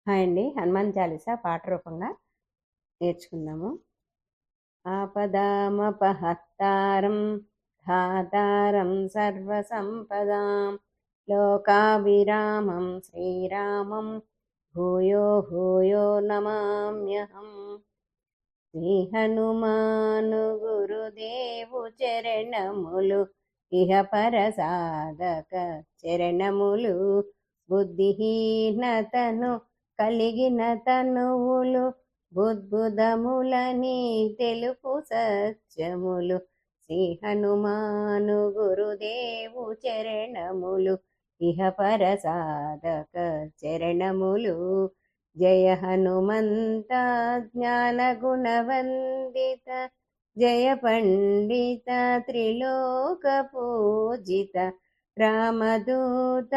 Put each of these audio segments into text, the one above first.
Hi అండి. హనుమాన్ చాలీసా పాట రూపంగా నేర్చుకుందాము. ఆపదామపహర్తారం ధాతారం సర్వసంపదాం లోకాభిరామం శ్రీరామం భూయో భూయో నమామ్యహం. శ్రీ హనుమాను గురుదేవు చరణములు ఇహ పరసాధక చరణములు. బుద్ధిహీనతను కలిగిన తనువులు బుద్బుదములని తెలుపు సత్యములు. శ్రీ హనుమాను గురుదేవు చరణములు ఇహ పరసాధక చరణములు. జయ హనుమంత జ్ఞాన గుణవందిత జయ పండిత త్రిలోక పూజిత రామదూత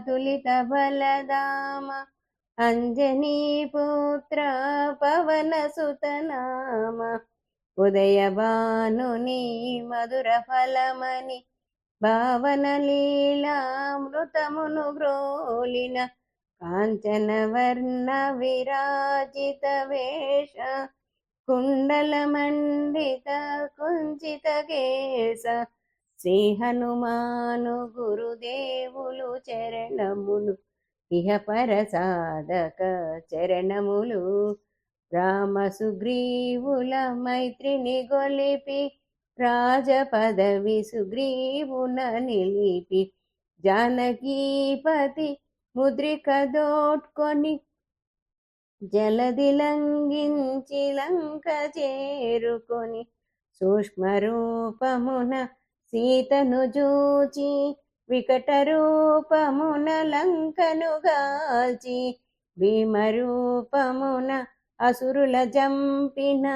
తులిత బలదామ అంజనీ పుత్ర పవన సుతనామ. ఉదయ భానుని మధుర ఫలమని భావన లీలామృతమును గ్రోలిన కాంచన వర్ణ విరాజిత వేష కుండల మండిత కుంచిత కేశ. శ్రీ హనుమాను గురుదేవులు చరణములు ఇహ పరసాధక చరణములు. రామ సుగ్రీవుల మైత్రిని గొలిపి రాజపదవి సుగ్రీవున నిలిపి జానకీపతి ముద్రిక దోడ్కొని జలది లంఘించి లంక చేరుకొని సూక్ష్మ రూపమున సీతను జూచి వికట రూపమున లంకను గాల్చి భీమరూపమున అసురుల జంపిన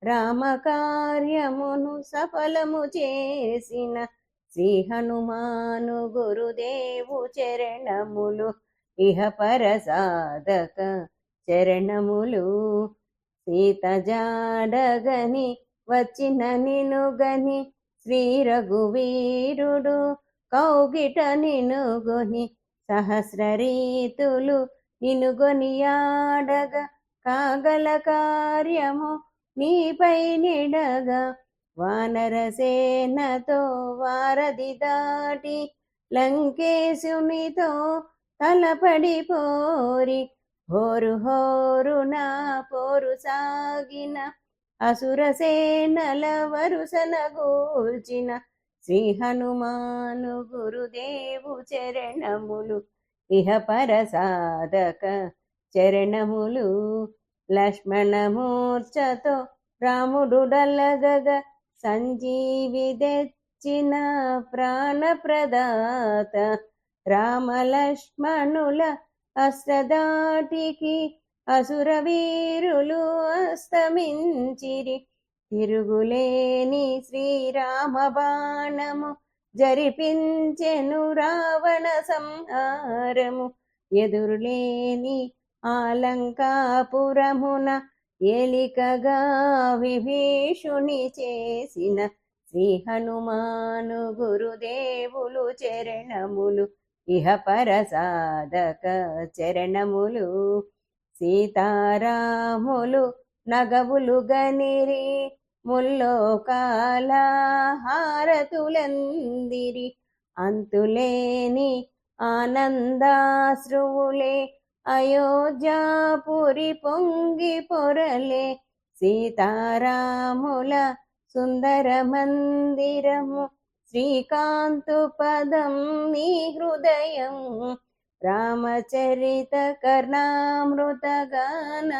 రామకార్యమును సఫలము చేసిన శ్రీ హనుమాను గురుదేవు చరణములు ఇహ పరసాధక చరణములు. సీత జాడగని వచ్చిన నినుగని శ్రీ రఘువీరుడు కౌగిట నినుగొని సహస్ర రీతులు నినుగొని ఆడగ కాగల కార్యము నీపై నిడగా వానరసేనతో వారధి దాటి లంకేశునితో తలపడిపోరి హోరు హోరున పోరు సాగిన అసురసేనల వరుసన గూల్చిన శ్రీ హనుమాను గురుదేవు చరణములు ఇహ పరసాధక చరణములు. లక్ష్మణమూర్ఛతో రాముడు డల్లగగ సంజీవి తెచ్చిన ప్రాణప్రదాత రామలక్ష్మణుల అస్త్రదాటికి అసుర వీరులు అస్తమించిరి. తిరుగులేని శ్రీరామ బాణము జరిపించెను రావణ సంహారము. ఎదురులేని ఆలంకాపురమున ఏలికగా విభీషుని చేసిన శ్రీ హనుమాను గురుదేవులు చరణములు ఇహ పరసాధక చరణములు. సీతారాములు నగవులు గనిరి ముల్లోకాల హారతులందిరి అంతులేని ఆనందాశ్రువులే అయోధ్యాపురి పొంగి పొరలే. సీతారాముల సుందర మందిరము శ్రీకాంతు పదం నీ హృదయం రామచరిత కర్ణామృత గాన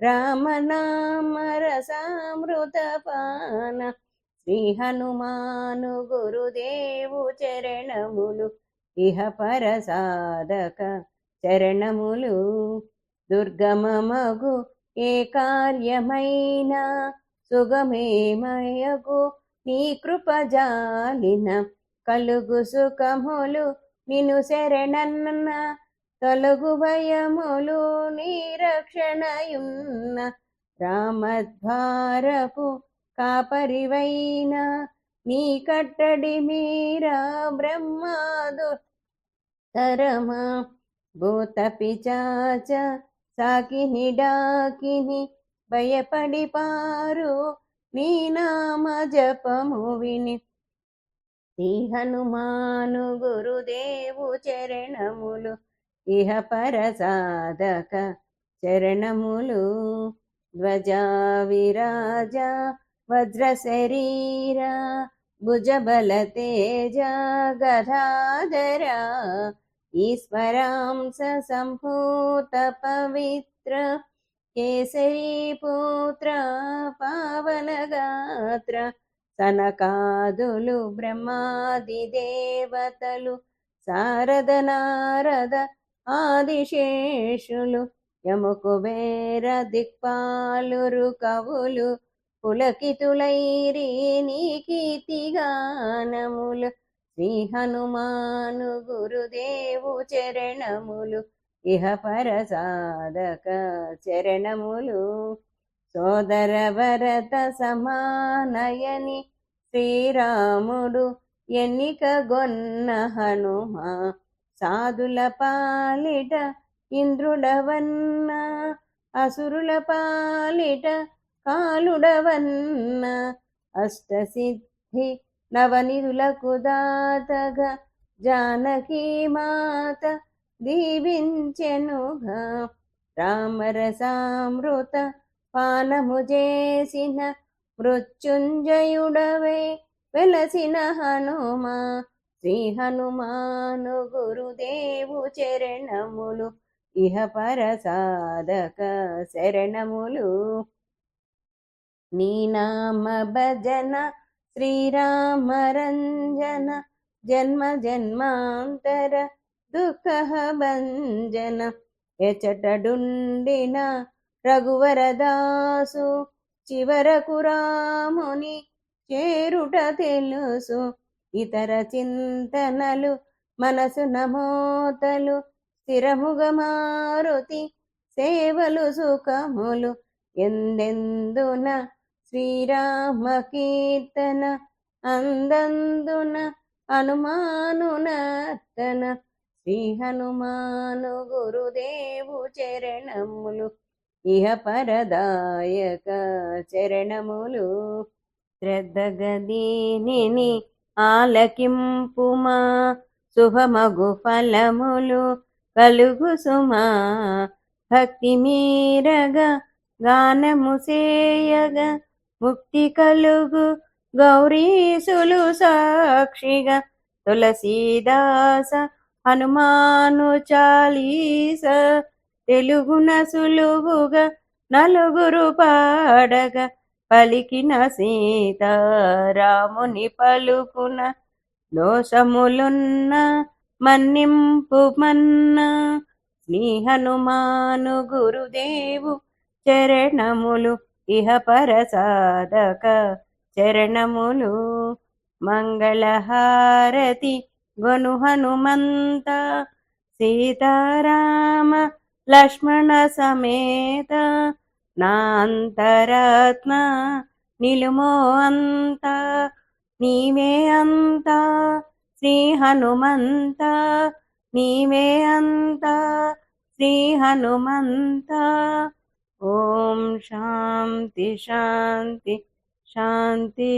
రామనామ రసామృత పాన. శ్రీ హనుమాను గురుదేవు చరణములు ఇహ పరసాధక చరణములు. దుర్గమమగు ఏ కార్యమైన సుగమేమయగు నీ కృపజాలిన కలుగు సుఖములు నిను శరణన్న తొలగు భయములు నీ రక్షణయున్న రామద్వారపు కాపరివైన నీ కట్టడి మీరా బ్రహ్మాదు తరమా భూత పిచాచ సాకిని డాకిని భయపడి పారు నీ నామ జపము విని. శ్రీ హనుమాను గురుదేవు చరణములు ఇహ పరసాధక చరణములు. ధ్వజా విరాజ వజ్ర శరీర భుజబల తేజ గదాధర ఈశ్వరాంశ సంభూత పవిత్ర కేసరీ పుత్ర పావన గాత్ర. సనకాదులు బ్రహ్మాది దేవతలు శారద నారద ఆదిశేషులు యముకుబేర దిక్పాలురు కవులు పులకితులైరి నీ కీర్తిగానములు. శ్రీ హనుమాను గురుదేవు చరణములు ఇహ పరసాధక చరణములు. సోదర భరత సమానయని శ్రీరాముడు ఎన్నిక గొన్న హనుమ. సాధుల పాలిట ఇంద్రుడవన్న అసురుల పాలిట కాలుడవన్న. అష్టసిద్ధి నవనిధులకు దాతగా జానకీ మాత దీవించెనుగా. రామరసామృత పానము చేసిన మృత్యుంజయుడవే వెలసిన హనుమ. శ్రీ హనుమాను గురుదేవు చరణములు ఇహ పరసాధక శరణములు. నీ నామ భజన శ్రీరామ రంజన జన్మ జన్మాంతర దుఃఖ భంజన. ఎచటడుండిన రఘువరదాసు చివరకు రాముని చేరుట తెలుసు. ఇతర చింతనలు మనసు నమోతలు స్థిరముగ మారుతి సేవలు సుఖములు. ఎందెందున శ్రీరామ కీర్తన అందందున హనుమానునర్తన. శ్రీ హనుమాను గురుదేవు చరణములు ఇహ పరదాయక చరణములు. శ్రద్ధగా దీనిని ఆలకింపుమా శుభమగు ఫలములు కలుగు సుమా. భక్తి మీరగా గానము సేయగా ముక్తి కలుగు గౌరీసులు సాక్షిగా. తులసీదాస హనుమాను చాలీస తెలుగున సులువుగా నలుగురు పాడగా. పలికిన సీతారాముని పలుకున దోషములున్న మన్నింపు మన్న. శ్రీ హనుమాను గురుదేవు చరణములు ఇహ పరసాధక చరణములు. మంగళహారతి గొను హనుమంత సీతారామ లక్ష్మణ సమేత. నా అంతరాత్మ నిలుమో అంత నీవే అంత శ్రీ హనుమంత. నీవే అంత శ్రీ హనుమంత. ఓం శాంతి శాంతి శాంతి.